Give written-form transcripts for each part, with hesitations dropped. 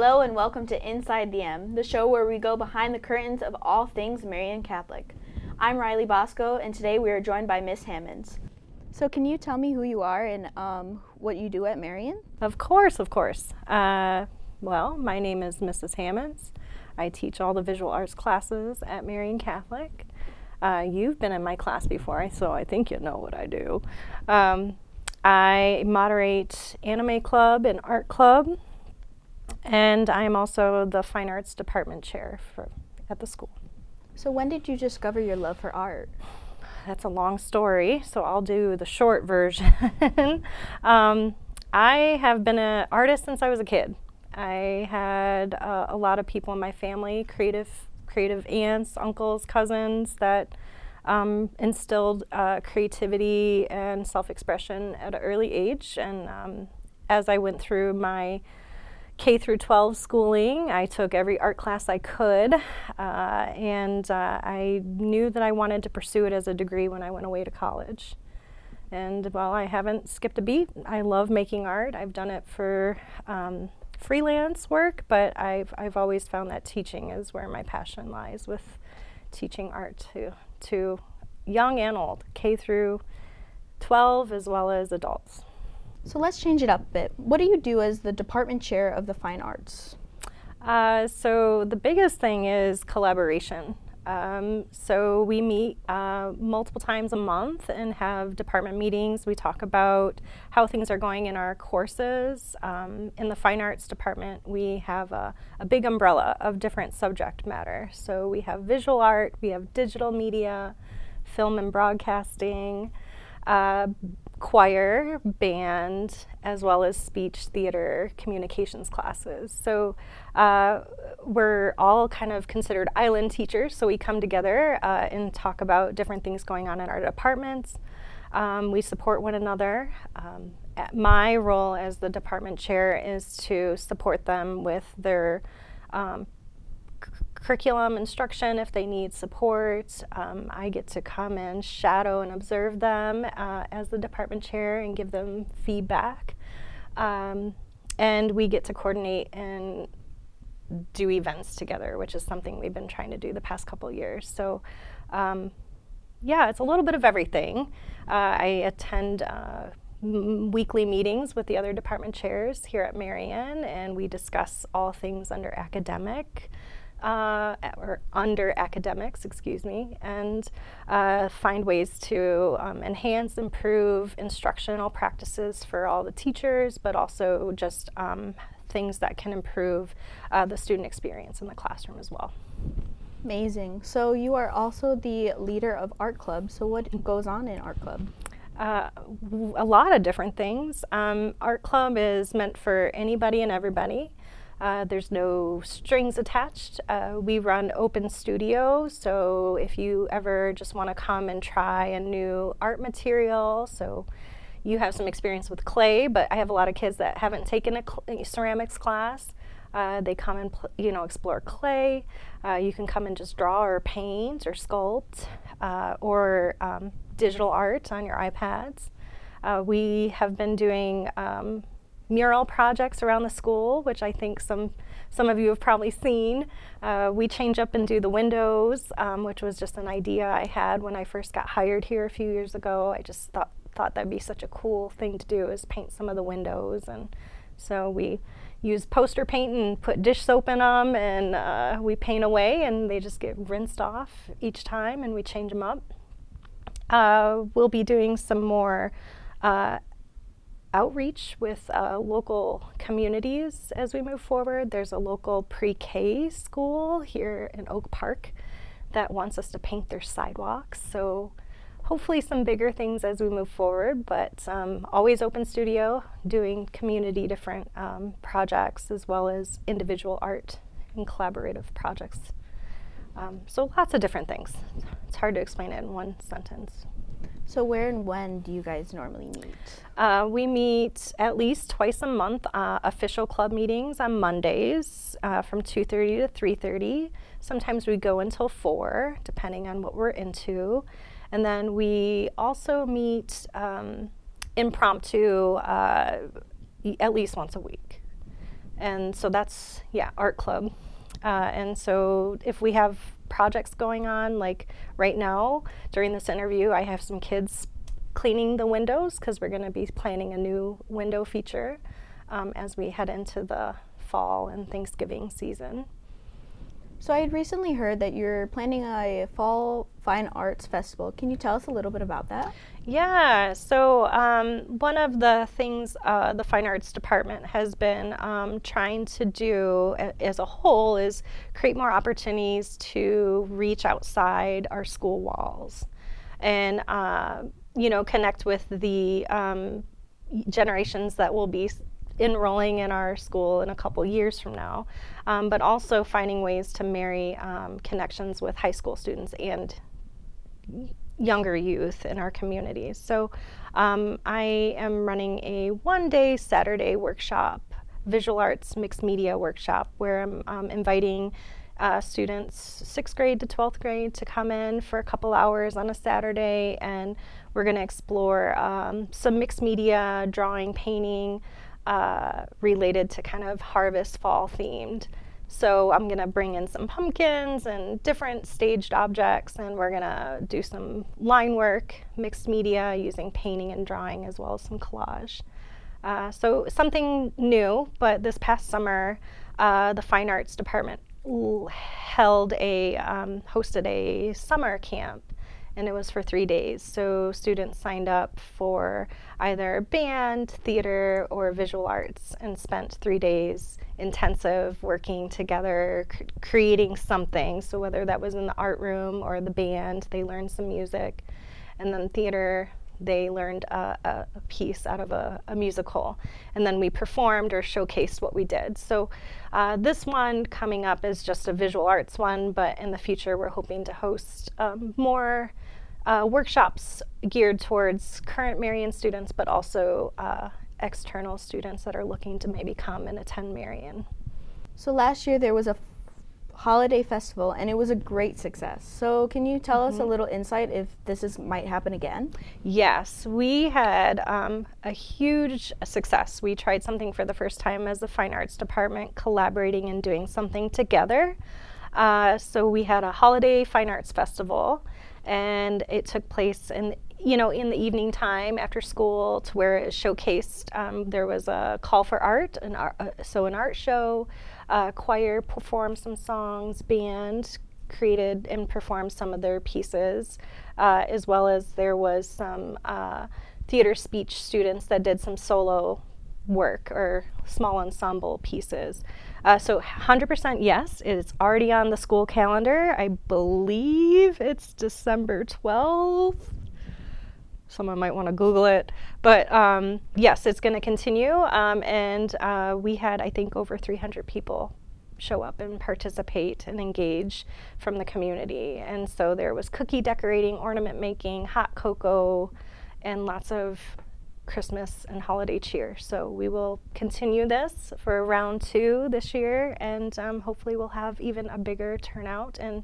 Hello and welcome to Inside the M, the show where we go behind the curtains of all things Marian Catholic. I'm Riley Bosco, and today we are joined by Miss Hammons. So can you tell me who you are and what you do at Marian? Of course. Well, my name is Mrs. Hammons. I teach all the visual arts classes at Marian Catholic. You've been in my class before, so I think you know what I do. I moderate anime club and art club, and I'm also the fine arts department chair at the school. So when did you discover your love for art? That's a long story, so I'll do the short version. I have been an artist since I was a kid. I had a lot of people in my family, creative aunts, uncles, cousins that instilled creativity and self-expression at an early age. And as I went through my K through 12 schooling, I took every art class I could, and I knew that I wanted to pursue it as a degree when I went away to college. And while I haven't skipped a beat, I love making art. I've done it for freelance work, but I've always found that teaching is where my passion lies, with teaching art to young and old, K through 12 as well as adults. So let's change it up a bit. What do you do as the department chair of the fine arts? So the biggest thing is collaboration. So we meet multiple times a month and have department meetings. We talk about how things are going in our courses. In the fine arts department, we have a big umbrella of different subject matter. So we have visual art, we have digital media, film and broadcasting, choir, band, as well as speech, theater, communications classes. So we're all kind of considered island teachers, so we come together and talk about different things going on in our departments. We support one another. My role as the department chair is to support them with their curriculum instruction if they need support. I get to come and shadow and observe them as the department chair and give them feedback. And we get to coordinate and do events together, which is something we've been trying to do the past couple years. So yeah, it's a little bit of everything. I attend weekly meetings with the other department chairs here at Marian, and we discuss all things under academics, and find ways to enhance, improve instructional practices for all the teachers, but also just things that can improve the student experience in the classroom as well. Amazing. So you are also the leader of art club. So what goes on in art club? A lot of different things. Art club is meant for anybody and everybody. There's no strings attached. We run open studio, so if you ever just want to come and try a new art material, so you have some experience with clay, but I have a lot of kids that haven't taken a ceramics class. They come and explore clay. You can come and just draw or paint or sculpt or digital art on your iPads. We have been doing mural projects around the school, which I think some of you have probably seen. We change up and do the windows, which was just an idea I had when I first got hired here a few years ago. I just thought that'd be such a cool thing to do, is paint some of the windows. And so we use poster paint and put dish soap in them, and we paint away, and they just get rinsed off each time, and we change them up. We'll be doing some more outreach with local communities as we move forward. There's a local pre-K school here in Oak Park that wants us to paint their sidewalks. So hopefully some bigger things as we move forward, but always open studio, doing community different projects as well as individual art and collaborative projects. So lots of different things. It's hard to explain it in one sentence. So where and when do you guys normally meet? We meet at least twice a month, official club meetings on Mondays from 2:30 to 3:30. Sometimes we go until 4, depending on what we're into. And then we also meet impromptu at least once a week. And so that's, yeah, art club. And so if we have projects going on, like right now during this interview, I have some kids cleaning the windows because we're going to be planning a new window feature as we head into the fall and Thanksgiving season. So I had recently heard that you're planning a fall fine arts festival. Can you tell us a little bit about that? Yeah, so one of the things the Fine Arts Department has been trying to do as a whole is create more opportunities to reach outside our school walls and, connect with the generations that will be enrolling in our school in a couple years from now, but also finding ways to marry connections with high school students and younger youth in our communities. So I am running a one-day Saturday workshop, visual arts mixed media workshop, where I'm inviting students 6th grade to 12th grade to come in for a couple hours on a Saturday, and we're going to explore some mixed media, drawing, painting, related to kind of harvest fall themed. So I'm going to bring in some pumpkins and different staged objects, and we're going to do some line work, mixed media, using painting and drawing, as well as some collage. So something new, but this past summer, the Fine Arts Department hosted a summer camp, and it was for 3 days. So students signed up for either band, theater, or visual arts and spent 3 days intensive working together, creating something. So whether that was in the art room or the band, they learned some music. And then theater, they learned a piece out of a musical. And then we performed or showcased what we did. So this one coming up is just a visual arts one, but in the future we're hoping to host more workshops geared towards current Marian students, but also external students that are looking to maybe come and attend Marian. So last year there was a holiday festival, and it was a great success. So can you tell us a little insight if this might happen again? Yes, we had a huge success. We tried something for the first time as the Fine Arts Department, collaborating and doing something together. So we had a holiday fine arts festival, and it took place in the evening time after school, to where it showcased. There was a call for art, an art show, choir performed some songs, band created and performed some of their pieces, as well as there was some theater speech students that did some solo work or small ensemble pieces. So 100% yes, it's already on the school calendar. I believe it's December 12th. Someone might want to Google it. But yes, it's going to continue. And we had, I think, over 300 people show up and participate and engage from the community. And so there was cookie decorating, ornament making, hot cocoa, and lots of Christmas and holiday cheer. So we will continue this for round 2 this year, and hopefully we'll have even a bigger turnout. And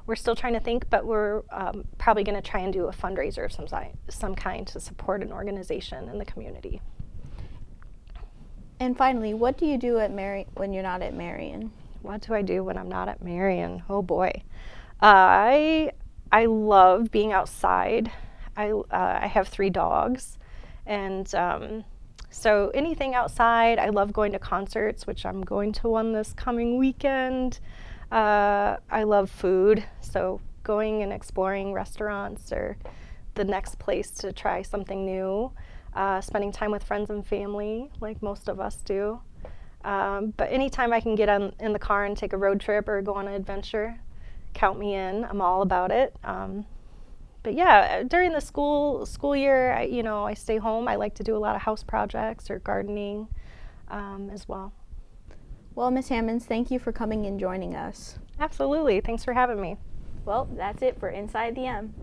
we're still trying to think, but we're probably going to try and do a fundraiser of some kind to support an organization in the community. And finally, what do you do when you're not at Marian? What do I do when I'm not at Marian? Oh boy. I love being outside. I have 3 dogs. And so anything outside. I love going to concerts, which I'm going to one this coming weekend. I love food, so going and exploring restaurants or the next place to try something new. Spending time with friends and family, like most of us do. But anytime I can get in the car and take a road trip or go on an adventure, count me in. I'm all about it. But yeah, during the school year, I stay home. I like to do a lot of house projects or gardening as well. Well, Ms. Hammons, thank you for coming and joining us. Absolutely. Thanks for having me. Well, that's it for Inside the M.